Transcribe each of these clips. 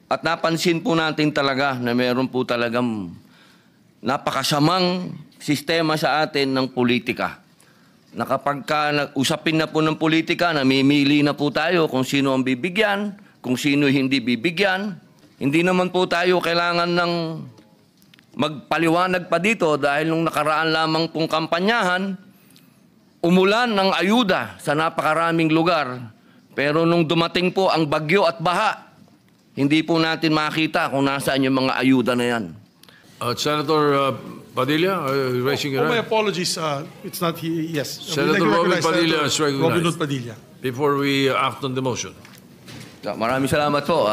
At napansin po natin talaga na meron po talagang napakasamang sistema sa atin ng politika. Na kapag usapin na po ng politika, namimili na po tayo kung sino ang bibigyan, kung sino hindi bibigyan. Hindi naman po tayo kailangan ng magpaliwanag pa dito dahil nung nakaraan lamang pong kampanyahan, umulan ng ayuda sa napakaraming lugar. Pero nung dumating po ang bagyo at baha, hindi po natin makita kung nasaan yung mga ayuda na yan. Senator Padilla, raising your My hand. apologies. It's not he. Yes. Senator Robin Padilla is recognized. Robin Hood Padilla. Before we act on the motion. Maraming salamat po.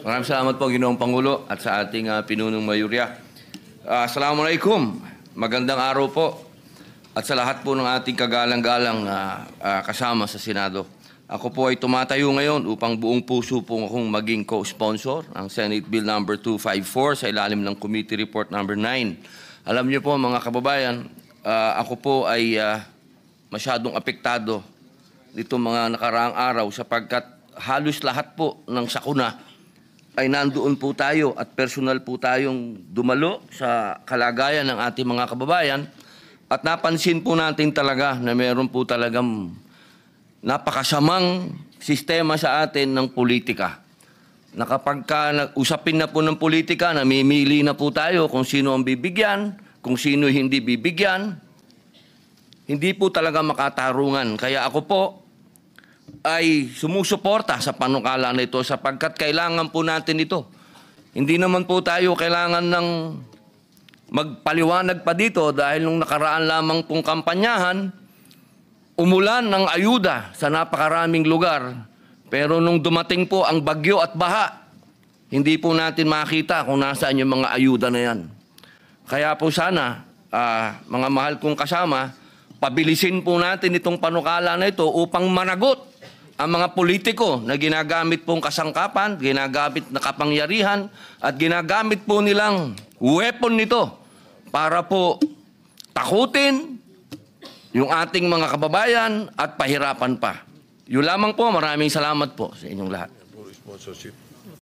Maraming salamat po, Ginoong Pangulo, at sa ating pinunong mayurya. Assalamualaikum. Magandang araw po. At sa lahat po ng ating kagalang-galang kasama sa Senado. Ako po ay tumatayo ngayon upang buong puso po akong maging co-sponsor ng Senate Bill number 254 sa ilalim ng Committee Report number 9. Alam niyo po mga kababayan, ako po ay masyadong apektado nitong mga nakaraang araw sapagkat halos lahat po ng sakuna ay nandoon po tayo at personal po tayong dumalo sa kalagayan ng ating mga kababayan at napansin po natin talaga na meron po talagang napakasamang sistema sa atin ng politika. Na kapag usapin na po ng politika, namimili na po tayo kung sino ang bibigyan, kung sino hindi bibigyan. Hindi po talaga makatarungan. Kaya ako po ay sumusuporta sa panukala na ito sapagkat kailangan po natin ito. Hindi naman po tayo kailangan ng magpaliwanag pa dito dahil nung nakaraan lamang pong kampanyahan, umulan ng ayuda sa napakaraming lugar. Pero nung dumating po ang bagyo at baha, hindi po natin makita kung nasaan yung mga ayuda na yan. Kaya po sana, mga mahal kong kasama, pabilisin po natin itong panukala na ito upang managot ang mga politiko na ginagamit pong kasangkapan, ginagamit na kapangyarihan, at ginagamit po nilang weapon nito para po takutin yung ating mga kababayan at pahirapan pa. Yun lamang po, maraming salamat po sa inyong lahat.